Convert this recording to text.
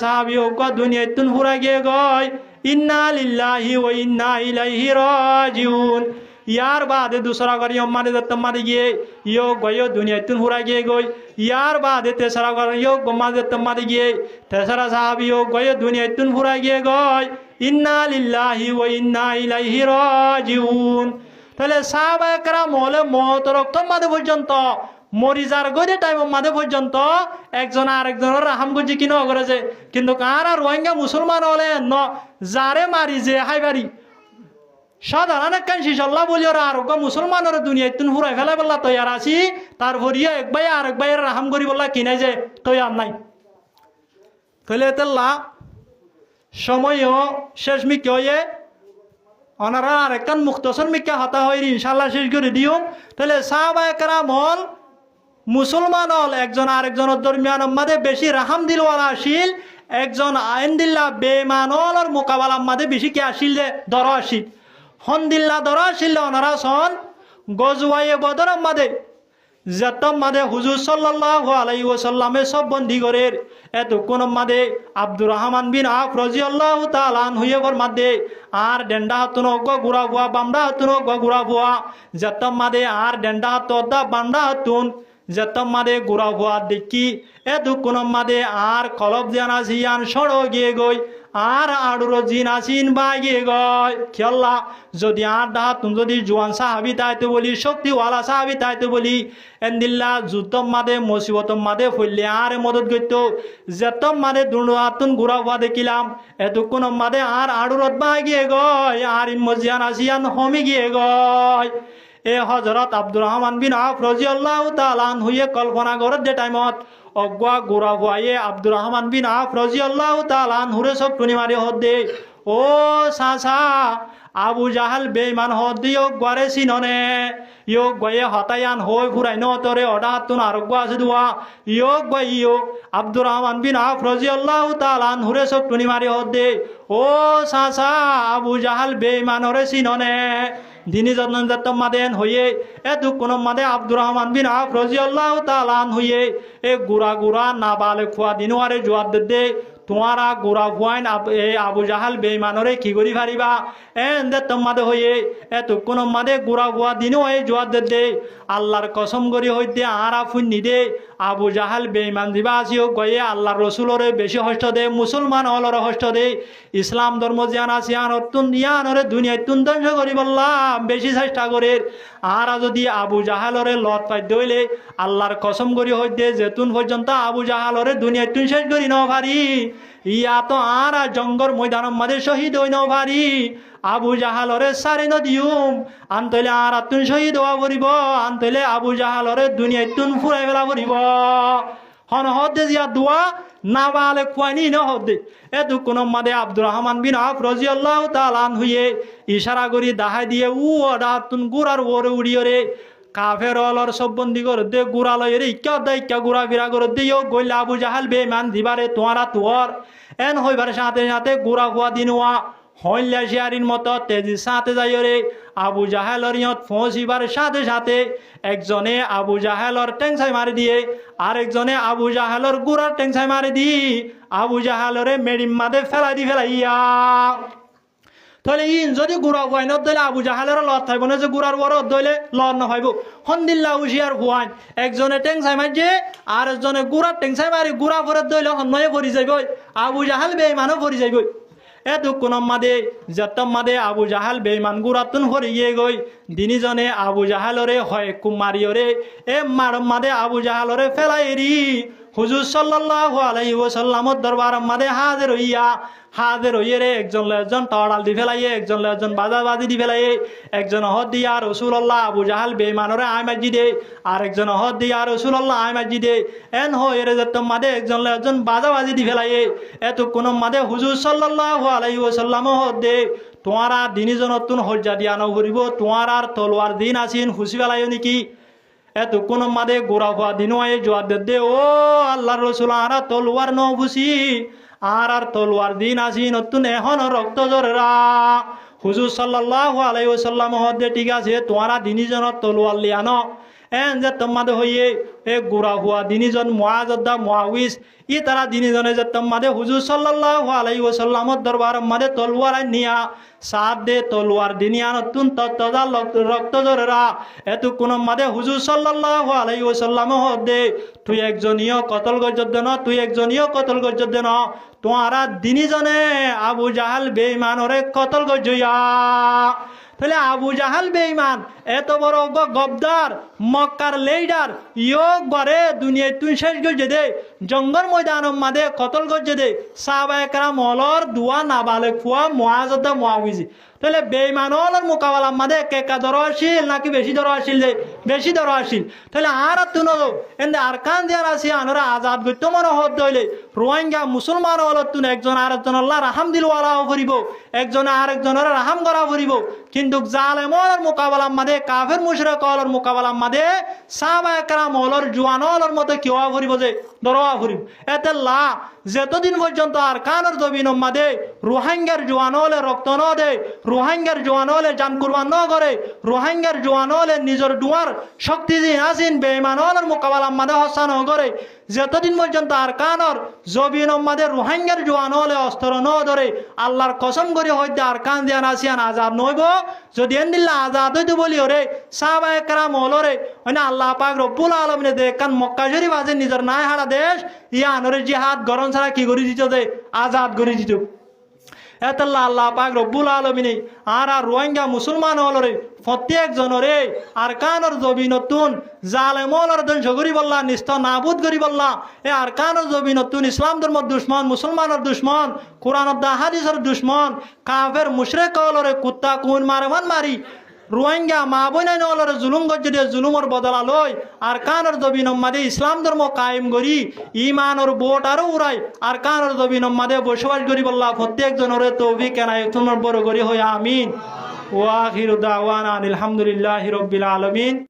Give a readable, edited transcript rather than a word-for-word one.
সাহাবী ওগো দুনিয়াতুন ফুরা গিয়ে গয় ইন্না লিল্লাহি ওয়া ইন্না ইলাইহি রাজিউন ইয়ার বাদে দুসরা করি মারে দত্ত মারে গিয়ে ইয়ো গয় দুনিয়াতুন ফুরা গিয়ে গই ইয়ার বাদে তেসরা করি ইয়ো মারে দত্ত মারে গিয়ে তেসরা সাহাবী ও গয় দুনিয়াতুন ফুরা গিয়ে গয় ইন্না লিল্লাহি ওয়া ইন্না ইলাইহি রাজিউন। তাহলে সাহাবায়ে কেরাম হলে মত রক্ত মাঝে পর্যন্ত মরি যার গজে টাইম মাঝে পর্যন্ত একজন আরেকজনের রাহাম গুজি কিনো করেছে, কিন্তু কারা রোহিঙ্গা মুসলমান হলে ন যারে মারি যে হাইবারি সাধারণ একখান শিশল্লা বলি ওরা আরোগ্য মুসলমানের দুনিয়ায় তুন ফুরাই ফেলাই বললা তৈয়ার আছি, তারপর এক ভাই আরেক ভাইয়ের রাহাম করি বললা কিনাই যে তৈয়ার নাই। তাহলে তেল্লা সময়ও শেষ মিকে হয়ে ওনারা আরেকখান মুক্তসর মিকা হতা হয় ইনশাল্লাহ শেষ করে দিও। তাহলে সাহাবায়ে কেরাম হল মুসলমান হল একজন আরেকজনের দরমিয়ান মাঝে বেশি রাহাম দিলওয়ালা আসিল, একজন আইন দিল্লা বেমানর মোকাবেলার মাঝে বেশি কে আসিল যে দর আসিল হন্দিল্লা দর আসিল ওনারা সন গজওয়ায়ে বদরের মাঝে যেতম মাঝে হুজুর সাল্লাল্লাহু আলাইহি ওয়াসাল্লামে সব বন্দি করে এতক্ষণ মাঝে আব্দুর রহমান বিন আফ রাদিয়াল্লাহু তাআলা আনহুয়ে মাঝে আর ডেন্ডা হাতুন গুড়া ভুয়া বামডা হাতুন গুড়া ভুয়া যেতম মাঝে আর ডেন্ডা হাত বামডা হাতুন যেতম মাঝে গুড়া ভুয়া দেখি এতক্ষণ মাঝে আর কলব জানা জিয়ান সড় গিয়ে গই আর আড়ুর জিন আসিন বাগিয়ে গয় খেলা যদি আর ডাহাতুন যদি জোয়ান সাহাবি তাইতে বলি শক্তিওয়ালা সাহাবি তাইতে বলি এন্দিল্লা যুদ্ধম মাদে মুসিবতম মাদে ফইলে আর মদত গইত যেতম মাদে দুর্নাতুন ঘুরা হওয়া দেখিলাম এতক্ষণ মাদে আর আড়ুরত বাগিয়ে গয় আর ইমজিয়ান আসিয়ান হমি গিয়ে গয়। এ হজরত আব্দুর রহমান বিন আফ রাদিয়াল্লাহু তাআলা আনহুয়ে কল্পনা করত যে টাইমত অগুয়া গোড়া ভুয়াইয়ে আব্দুর রহমান বিন আফ রাদিয়াল্লাহু তাআলা আনহুরে সব টুনি মারি হদে ও সাসা আবু জাহাল বেঈমান হদি ও গরে সিননে ইয়ো গয়ে হতায়ান হই ফুরাইন তরে অডা হাতুন আরোগ্য আছে দুয়া ইয়ো গইও আব্দুর রহমান বিন আফ রাদিয়াল্লাহু তাআলা আনহুরে সব টুনি মারি হদে ও সাসা আবু জাহাল বেঈমানরে সিননে দিনী যত্ন মাদেন হইয়ে এতক্ষণ মাদে আব্দুর রহমান বিন আফ রাদিয়াল্লাহু তাআলা হইয়ে এ গুড়া গুড়া না বালে খুয়া দিনওয়ারে জোয়ার দে তোমারা গুড়া ফুয়াইন আবু জাহাল বেঈমানরে কি করি পারিবা এন্দে তোমাদে হইয়ে এতক্ষণ মাদে গুড়া ফুয়া দিনও এই জোয়ার দে আল্লাহর কসম করি হইতে আর আফুন নিদে আবু জাহাল বেঈমান দিবা আসিও গয়ে আল্লাহর রসুলরে বেশি হষ্ট দে মুসলমান হলর হষ্ট দে ইসলাম ধর্ম জিয়ান আসিয়ান অত্যুন ইয়ানরে দুনিয়ায় তুন ধ্বংস করি বললাম বেশি চেষ্টা করে আর যদি আবু জাহালরে লত পাই দইলে আল্লাহর কসম করি হইতে যেতুন পর্যন্ত আবু জাহালরে দুনিয়ায় তুন শেষ করি ন পারি ইয়া তো আর জঙ্গর ময়দানের মাঝে শহীদ হই ন পারি আবু জাহালরে সারি নদিউম আনতলে আর তুন শহীদ হওয়া পড়িব আনতলে আবু জাহালরে দুনিয়ায় তুন ফুরাই ফেলা পড়িব হন হদে জিয়া দোয়া না বালে কুয়ানি ন হদে এতক্ষণ মাদে আব্দুর রহমান বিন আফ রাদিয়াল্লাহু তাআলা হইয়ে ইশারা করি দাহাই দিয়ে উ অডা তুন গুড়ার ওরে উড়িয়রে কাফের অলর সব বন্দি করে দে গুড়া লয় রে ইকা দে ইকা গুড়া ফিরা করে দিও গইলা আবু জাহাল বেঈমান দিবারে তোয়ারা তোর এন হইবার সাথে সাথে গুড়া হওয়া দিনওয়া হইলা শিয়ারিন মতো তেজি সাথে যাই রে আবু জাহালর ইয়ত ফসিবার সাথে সাথে একজনে আবু জাহালর টেংসাই মারি দিয়ে আরেকজনে আবু জাহালর গুড়ার টেংসাই মারি দি আবু জাহালরে মেডিম মাদে ফেলাইয়া তাহলে ইন যদি গুড়া হুয়াইন দইলে আবু জাহালের লত থাকবো না যে গুড়ার বড় দইলে লত নহাইব হন্দিল্লা হুশিয়ার হুয়াইন একজনে টেংসাই মারছে আর একজনে গুড়ার টেংসাই মারি গুড়া ভরে দইলে হন্নয়ে ভরি যাইব আবু জাহাল বেঈমানও ভরি যাইব এতক্ষণ মাদে যতম মাদে আবু জাহাল বেঈমান গুড়াতুন ভরি গিয়ে গই দিনীজনে আবু জাহালরে হয় কুমারিয়রে এ মারম মাদে আবু জাহালরে ফেলাই এরি হুজুর সাল্লাল্লাহু আলাইহি ওয়াসাল্লামর দরবার মাদে হাজির হইয়ে রে একজন একজন তড়াল দি ফেলাইয়ে একজন একজন বাজাবাজি দি ফেলাইয়ে একজন হদ দিয়া রাসূলুল্লাহ আবু জাহাল বেঈমানরে আয় মসজিদে আর একজন হদ দিয়া রাসূলুল্লাহ আয় মসজিদে এন হয়ে রে যত মাদে একজন একজন বাজাবাজি দি ফেলাইয়ে এতক্ষণ মাদে হুজুর সাল্লাল্লাহু আলাইহি ওয়াসাল্লাম হদ দে তোমারা দিনীজন নতুন হজ্জা দিয়া ন করিব তোমার আর তলোয়ার দিন আসিন খুশি ফেলাইও নাকি এতক্ষণ মাদে গোড়া হওয়া দিন জোয়ার দে ও আল্লাহর রাসূল আর তলোয়ার ন খুশি আর তলোয়ার দিন আসি নতুন এখন রক্ত জোরেরা হুজুর সাল্লাল্লাহু আলাইহি ওয়াসাল্লাম হদে ঠিক আছে তোমারা দিনীজনের তলোয়ার লিয়ানো এন যে তোমাদের হইয়ে এ গুড়া হুয়া দিনিজন মুআজদ্দা মুআউইজ ই তারা দিনিজনে যে তোমাদের হুজুর সাল্লাল্লাহু আলাইহি ওয়াসাল্লামর দরবার মাদে তলোয়ার নিয়া সাত দে তলোয়ার দিনিয়ান তুন ততদা রক্ত জোরেরা এত কোন মাদে হুজুর সাল্লাল্লাহু আলাইহি ওয়াসাল্লাম হদে তুই একজনীয় কতল গজ্জদ ন তুই একজনীয় কতল গজ্জদ ন তোমারা দিনিজনে আবু জাহাল বেঈমানরে কতল গজ্জয়া তাহলে আবু জাহাল বেঈমান এত বড় গবদার মক্কার লিডার ইয়োগ বারে দুনিয়ায় তুই শেষ গজ্জে দে জঙ্গল ময়দান মাদে কতল গজ্জে দে সাহাবায়ে কেরাম হলর দুয়া নাবালেক ফুয়া মুআজদ্দা মুআউইজ তাহলে বেঈমানর মোকাবেলা মাদে কেকা ধর আসিল নাকি বেশি ধর আসিল যে বেশি ধর আসিল তাহলে আর তুনো এন্দে আরকান দিয়ার আসি আনরা আজাদ গত্য মনে হদ দইলে রোহিঙ্গা মুসলমান হল তুন একজন আরেকজন আল্লাহ রাহাম দিলওয়ালাও করিব একজনে আরেকজনের রাহাম করা করিব কিন্তু জালেমর মোকাবেলা মাদে কাফের মুশরিক হলর মোকাবেলা মাদে সাহাবায়ে কেরাম হলর জওয়ান হলর মতো কিওয়া করিব যে দরওয়া করিব এতে লা যতদিন পর্যন্ত আরকানের জমিন মাদে রোহিঙ্গার জওয়ান হলে রক্ত ন দে রোহিঙ্গার জওয়ান হলে জান কুরবান ন করে রোহিঙ্গার জওয়ান হলে নিজের দুয়ার শক্তি দিন আসিন বেঈমান হলর মোকাবেলা মাদে হসান করে যতদিন পর্যন্ত আরকানর জবিন মাদে রোহিঙ্গার জওয়ান হলে অস্ত্র ন ধরে আল্লাহর কসম করে হইতে আরকান দিয়ান আসিয়ান আজাদ নইব যদি এন্দিল্লা আজাদ হইতে বলি ওরে সাহাবায়ে কেরাম হলরে মানে আল্লাহ পাক রব্বুল আলামিনে দেখান মক্কা শরীফ আছে নিজের নাই হারা দেশ ইয়ানরে জিহাদ গরম ছাড়া কি করে দিত যে আজাদ করে দিত এতল্লা আল্লাহ পাক রব্বুল আলামিনে আর রোহিঙ্গা মুসলমান হলরে প্রত্যেক জনরে আরকানর জবিনতুন জালেমলর ধ্বংস করি বললা নিস্ত নাবুদ করি বললা এ আরকানর জবিনতুন ইসলাম ধর্মর দুশ্মন মুসলমানের দুশ্মন কোরআন হাদিসের দুশ্মন কাফের মুশরিক হলরে কুত্তা কুন মারমান মারি রোহিঙ্গা মা বোনাই নলরে জুলুম গজ্জে জুলুমর বদলা লই আর কানর জবিন মাদে ইসলাম ধর্ম কায়েম করি ইমানর বোট আরো উড়াই আর কানর জবিন মাদে বসবাস করি বললা প্রত্যেক জনরে তৌফিক এনায়েত তোমার বড় করি হয় আমিন ওয়া আখিরু দাওয়ানা আলহামদুলিল্লাহি রাব্বিল আলামিন।